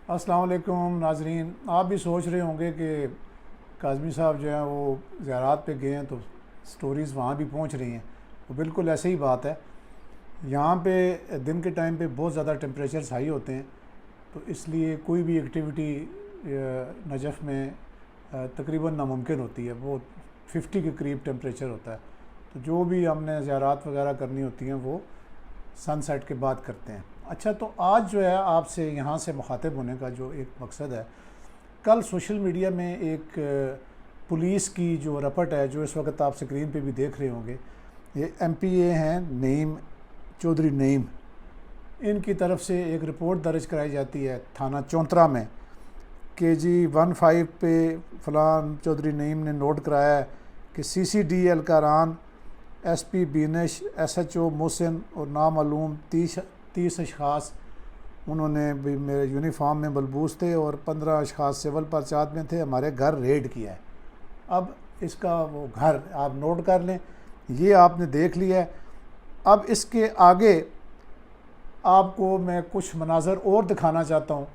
अस्सलाम वालेकुम नाजरीन। आप भी सोच रहे होंगे कि काज़मी साहब जो हैं वो ज़ियारत पे गए हैं तो स्टोरीज़ वहाँ भी पहुँच रही हैं। तो बिल्कुल ऐसे ही बात है। यहाँ पे दिन के टाइम पे बहुत ज़्यादा टेम्परेचर्स हाई होते हैं, तो इसलिए कोई भी एक्टिविटी नजफ़ में तकरीबन नामुमकिन होती है। वो 50 के करीब टेम्परेचर होता है। तो जो भी हमने ज़ियारत वगैरह करनी होती हैं वो सनसेट के बाद करते हैं। अच्छा, तो आज जो है आपसे यहाँ से मुखातिब होने का जो एक मकसद है, कल सोशल मीडिया में एक पुलिस की जो रपट है, जो इस वक्त आप स्क्रीन पे भी देख रहे होंगे, ये MPA हैं नईम चौधरी नईम, इनकी तरफ से एक रिपोर्ट दर्ज कराई जाती है थाना चौंतरा में कि जी 15 पे फ़लाँ चौधरी नईम ने नोट कराया है कि CCD अलकारान, SP बीनश, SHO मोहसिन और नामालूम 30 अशख़ास उन्होंने भी मेरे यूनिफॉर्म में बलबूस थे और 15 अशख़ास सिविल परचात में थे, हमारे घर रेड किया है। अब इसका वो घर आप नोट कर लें, ये आपने देख लिया है। अब इसके आगे आपको मैं कुछ मनाज़र और दिखाना चाहता हूँ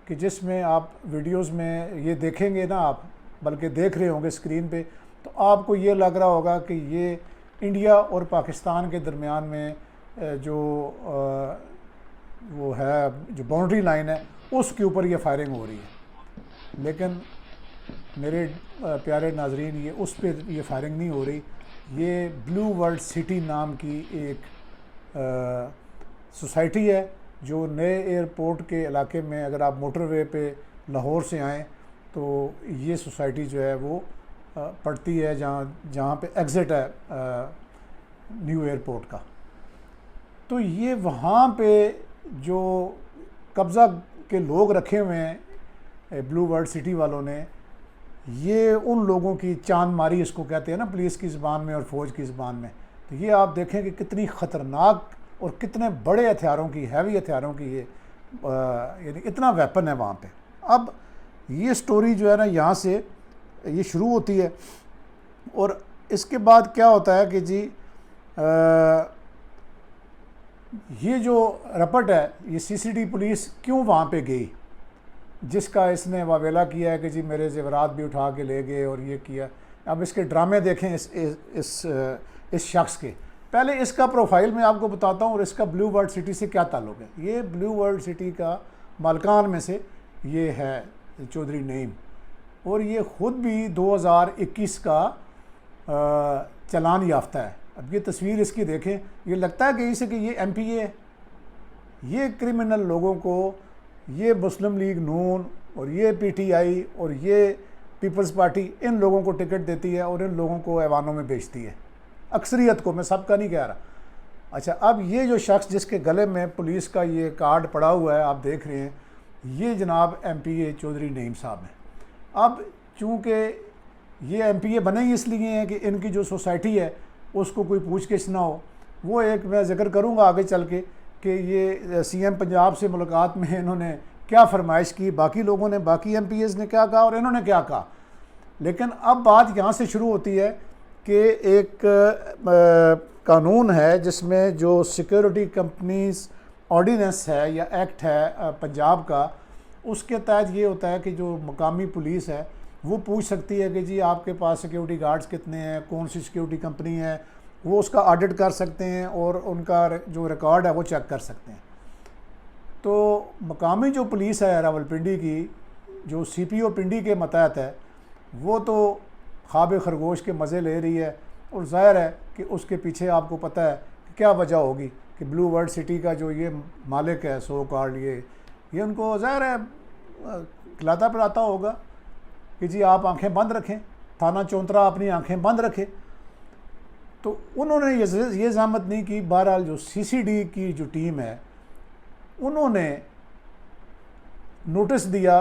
कि जिसमें आप वीडियोस में ये देखेंगे ना, आप बल्कि देख रहे होंगे स्क्रीन पे, तो आपको ये लग रहा होगा कि ये इंडिया और पाकिस्तान के दरमियान में जो वो है, जो बाउंड्री लाइन है, उसके ऊपर ये फायरिंग हो रही है। लेकिन मेरे प्यारे नाजरीन, ये उस पर ये फायरिंग नहीं हो रही। ये ब्लू वर्ल्ड सिटी नाम की एक सोसाइटी है जो नए एयरपोर्ट के इलाके में, अगर आप मोटरवे पे लाहौर से आएँ तो ये सोसाइटी जो है वो पड़ती है जहाँ पे एग्ज़िट है न्यू एयरपोर्ट का। तो ये वहाँ पे जो कब्ज़ा के लोग रखे हुए हैं ब्लू वर्ल्ड सिटी वालों ने, ये उन लोगों की चांद मारी इसको कहते हैं ना, पुलिस की ज़बान में और फ़ौज की ज़बान में। तो ये आप देखें कि कितनी ख़तरनाक और कितने बड़े हथियारों की, हैवी हथियारों की ये यानी इतना वेपन है वहाँ पे। अब ये स्टोरी जो है ना, यहाँ से ये शुरू होती है और इसके बाद क्या होता है कि जी ये जो रपट है, ये CCD पुलिस क्यों वहाँ पे गई, जिसका इसने वावेला किया है कि जी मेरे ज़ेवरात भी उठा के ले गए और ये किया। अब इसके ड्रामे देखें इस शख्स के। पहले इसका प्रोफाइल मैं आपको बताता हूँ और इसका ब्लू वर्ल्ड सिटी से क्या ताल्लुक़ है। ये ब्लू वर्ल्ड सिटी का मालकान में से ये है चौधरी नईम, और ये ख़ुद भी 2021 का चालान याफ्ता है। अब ये तस्वीर इसकी देखें, ये लगता है कहीं से कि ये MPA है। ये क्रिमिनल लोगों को ये मुस्लिम लीग नून और ये PTI और ये पीपल्स पार्टी, इन लोगों को टिकट देती है और इन लोगों को ऐवानों में बेचती है, अक्सरियत को, मैं सबका नहीं कह रहा। अच्छा, अब ये जो शख्स जिसके गले में पुलिस का ये कार्ड पड़ा हुआ है, आप देख रहे हैं, ये जनाब MPA चौधरी नईम साहब हैं। अब चूँकि ये MPA बने ही इसलिए हैं कि इनकी जो सोसाइटी है उसको कोई पूछ गिछ ना हो। वो एक मैं ज़िक्र करूँगा आगे चल के कि ये CM पंजाब से मुलाकात में इन्होंने क्या फरमाइश की, बाकी लोगों ने, बाकी MPAs ने क्या कहा और इन्होंने क्या कहा। लेकिन अब बात यहाँ से शुरू होती है कि एक कानून है जिसमें जो सिक्योरिटी कंपनीज ऑर्डिनेंस है या एक्ट है पंजाब का, उसके तहत ये होता है कि जो मकामी पुलिस है वो पूछ सकती है कि जी आपके पास सिक्योरिटी गार्ड्स कितने हैं, कौन सी सिक्योरिटी कंपनी है, वो उसका ऑडिट कर सकते हैं और उनका जो रिकॉर्ड है वो चेक कर सकते हैं। तो मकामी जो पुलिस है रावलपिंडी की, जो CPO पिंडी के मतहत है, वो तो ख्वाब खरगोश के मज़े ले रही है और ज़ाहिर है कि उसके पीछे आपको पता है कि क्या वजह होगी कि ब्लू वर्ल्ड सिटी का जो ये मालिक है, सो कॉल्ड, ये उनको ज़ाहिर है खिलाता पिलाता होगा कि जी आप आंखें बंद रखें, थाना चौंतरा अपनी आंखें बंद रखे। तो उन्होंने ये ज़हमत नहीं की। बहरहाल जो CCD की जो टीम है उन्होंने नोटिस दिया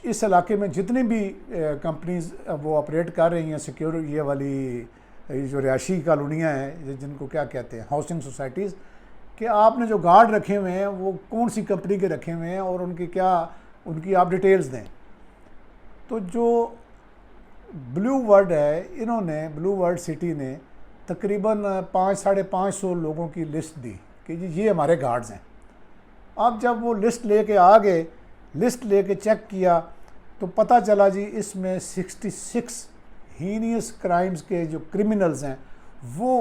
इस इलाके में जितनी भी कंपनीज वो ऑपरेट कर रही हैं, सिक्योर ये वाली जो रिहायशी कॉलोनियाँ हैं, जिनको क्या कहते हैं, हाउसिंग सोसाइटीज़, कि आपने जो गार्ड रखे हुए हैं वो कौन सी कंपनी के रखे हुए हैं और उनकी आप डिटेल्स दें। तो जो ब्लू वर्ल्ड है, इन्होंने ब्लू वर्ल्ड सिटी ने तकरीबन 500-550 लोगों की लिस्ट दी कि जी ये हमारे गार्ड्स हैं। अब जब वो लिस्ट लेके आ गए लिस्ट लेके चेक किया तो पता चला जी इसमें 66 हीनियस क्राइम्स के जो क्रिमिनल्स हैं वो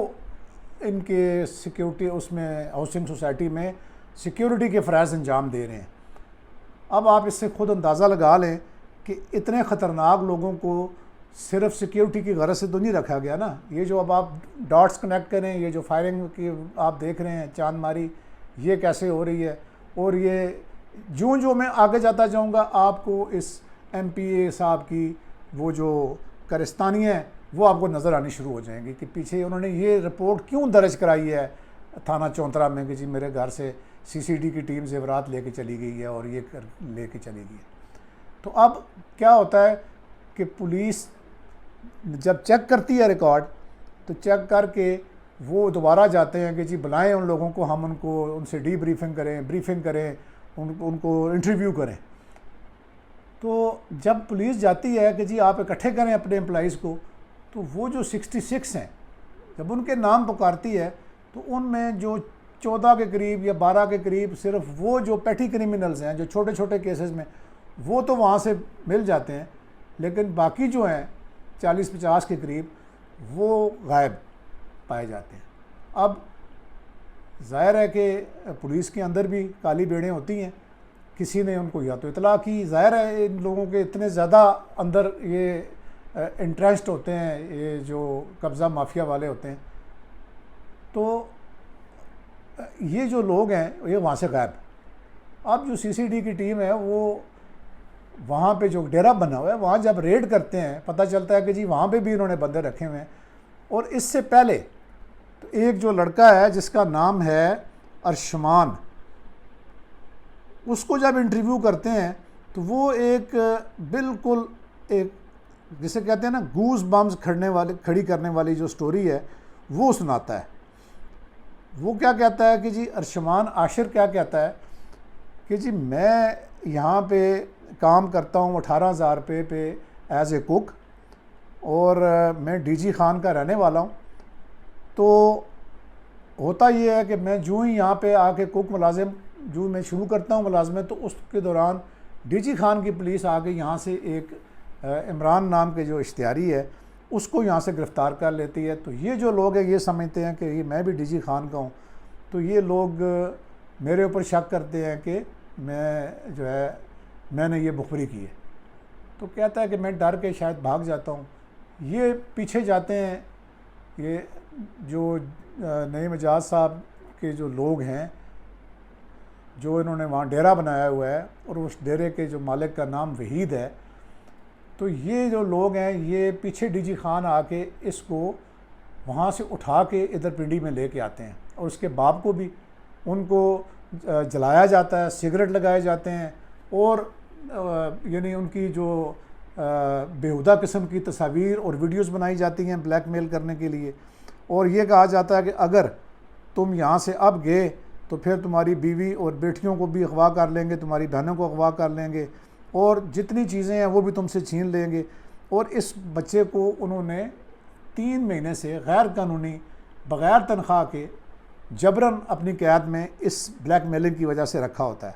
इनके सिक्योरिटी उसमें हाउसिंग सोसाइटी में सिक्योरिटी के फ़राइज़ अंजाम दे रहे हैं। अब आप इससे खुद अंदाज़ा लगा लें कि इतने ख़तरनाक लोगों को सिर्फ सिक्योरिटी की गरज से तो नहीं रखा गया ना। ये जो अब आप डॉट्स कनेक्ट करें, ये जो फायरिंग की आप देख रहे हैं चांद मारी, ये कैसे हो रही है, और ये जो मैं आगे जाता जाऊंगा आपको इस MPA साहब की वो जो करिस्तानी है वो आपको नज़र आनी शुरू हो जाएंगी कि पीछे उन्होंने ये रिपोर्ट क्यों दर्ज कराई है थाना चौंतरा में कि जी मेरे घर से CCD की टीम जेवरात लेके चली गई है और ये लेके चली गई है। तो अब क्या होता है कि पुलिस जब चेक करती है रिकॉर्ड तो चेक करके वो दोबारा जाते हैं कि जी बुलाएं उन लोगों को, हम उनसे ब्रीफिंग करें, उनको इंटरव्यू करें। तो जब पुलिस जाती है कि जी आप इकट्ठे करें अपने एम्प्लॉइज़ को, तो वो जो 66 हैं जब उनके नाम पुकारती है तो उनमें जो 14 के करीब या 12 के करीब सिर्फ वो जो पेटी क्रिमिनल्स हैं जो छोटे छोटे केसेस में वो तो वहाँ से मिल जाते हैं, लेकिन बाकी जो हैं 40-50 के करीब वो गायब पाए जाते हैं। अब ज़ाहिर है कि पुलिस के अंदर भी काली बेड़ें होती हैं, किसी ने उनको या तो इतला की, ज़ाहिर है इन लोगों के इतने ज़्यादा अंदर ये इंटरेस्ट होते हैं, ये जो कब्ज़ा माफिया वाले होते हैं, तो ये जो लोग हैं ये वहाँ से गायब। अब जो CCD की टीम है वो वहाँ पे जो डेरा बना हुआ है वहाँ जब रेड करते हैं पता चलता है कि जी वहाँ पे भी इन्होंने बंदे रखे हुए हैं। और इससे पहले तो एक जो लड़का है जिसका नाम है अरशमान, उसको जब इंटरव्यू करते हैं तो वो एक बिल्कुल एक जिसे कहते हैं ना गूज बम्स खड़ी करने वाली जो स्टोरी है वो सुनाता है। वो क्या कहता है कि जी अरशमान आशिर क्या कहता है कि जी मैं यहाँ पे काम करता हूँ 18,000 रुपये पे एज ए कुक, और मैं DG खान का रहने वाला हूँ। तो होता ये है कि मैं जो ही यहाँ पे आके कुक मुलाजिम जो मैं शुरू करता हूँ मुलाजमत, तो उसके दौरान DG खान की पुलिस आके यहाँ से एक इमरान नाम के जो इश्तिहारी है उसको यहाँ से गिरफ़्तार कर लेती है। तो ये जो लोग हैं ये समझते हैं कि ये मैं भी DG खान का हूँ, तो ये लोग मेरे ऊपर शक करते हैं कि मैं जो है मैंने ये बुखरी की है। तो कहता है कि मैं डर के शायद भाग जाता हूँ। ये पीछे जाते हैं, ये जो नईम एजाज साहब के जो लोग हैं जो इन्होंने वहाँ डेरा बनाया हुआ है और उस डेरे के जो मालिक का नाम वहीद है, तो ये जो लोग हैं ये पीछे DG खान आके इसको वहाँ से उठा के इधर पिंडी में लेके आते हैं और उसके बाप को भी उनको जलाया जाता है, सिगरेट लगाए जाते हैं और यानी उनकी जो बेहुदा किस्म की तस्वीर और वीडियोस बनाई जाती हैं ब्लैकमेल करने के लिए। और ये कहा जाता है कि अगर तुम यहाँ से अब गए तो फिर तुम्हारी बीवी और बेटियों को भी अगवा कर लेंगे, तुम्हारी बहनों को अगवा कर लेंगे और जितनी चीज़ें हैं वो भी तुमसे छीन लेंगे। और इस बच्चे को उन्होंने 3 महीने से गैर कानूनी बग़ैर तनख्वाह के जबरन अपनी क़ैद में इस ब्लैकमेलिंग की वजह से रखा होता है।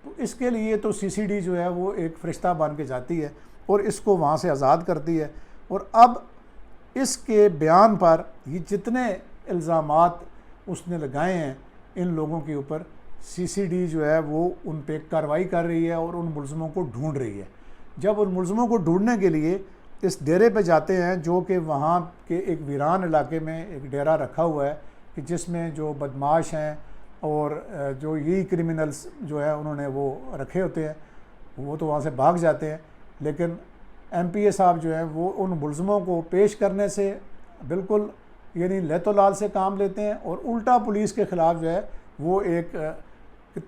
तो इसके लिए तो CCD जो है वो एक फ़रिश्ता बन के जाती है और इसको वहाँ से आज़ाद करती है। और अब इसके बयान पर ये जितने इल्ज़ामात उसने लगाए हैं इन लोगों के ऊपर, CCD जो है वो उन पे कार्रवाई कर रही है और उन मुलज़मों को ढूंढ रही है। जब उन मुलज़मों को ढूंढने के लिए इस डेरे पे जाते हैं जो कि वहाँ के एक वीरान इलाके में एक डेरा रखा हुआ है कि जिसमें जो बदमाश हैं और जो यही क्रिमिनल्स जो है उन्होंने वो रखे होते हैं, वो तो वहाँ से भाग जाते हैं। लेकिन MPA साहब जो हैं वो उन मुलज़मों को पेश करने से बिल्कुल यानी लहतो लाल से काम लेते हैं और उल्टा पुलिस के ख़िलाफ़ जो है वो एक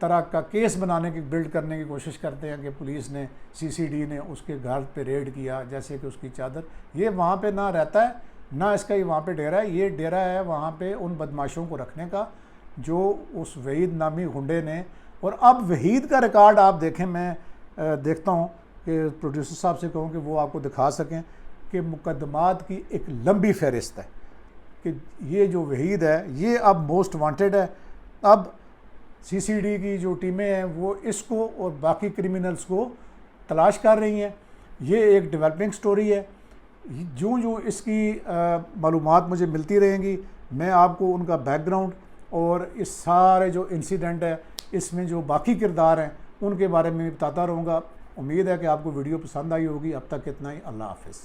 तरह का केस बनाने की बिल्ड करने की कोशिश करते हैं कि पुलिस ने CCD ने उसके घर पे रेड किया, जैसे कि उसकी चादर ये वहाँ पे ना रहता है ना इसका ये वहाँ पे डेरा है। ये डेरा है वहाँ पे उन बदमाशों को रखने का जो उस वहीद नामी गुंडे ने। और अब वहीद का रिकॉर्ड आप देखें, मैं देखता हूँ कि प्रोड्यूसर साहब से कहूँ कि वो आपको दिखा सकें कि मुकदमात की एक लंबी फहरिस्त है कि ये जो वहीद है ये अब मोस्ट वांटेड है। अब सीसीडी की जो टीमें हैं वो इसको और बाकी क्रिमिनल्स को तलाश कर रही हैं। ये एक डेवलपिंग स्टोरी है। जो जो इसकी मालूमात मुझे मिलती रहेंगी, मैं आपको उनका बैकग्राउंड और इस सारे जो इंसिडेंट है इसमें जो बाकी किरदार हैं उनके बारे में बताता रहूँगा। उम्मीद है कि आपको वीडियो पसंद आई होगी। अब तक इतना ही। अल्लाह हाफ़िज़।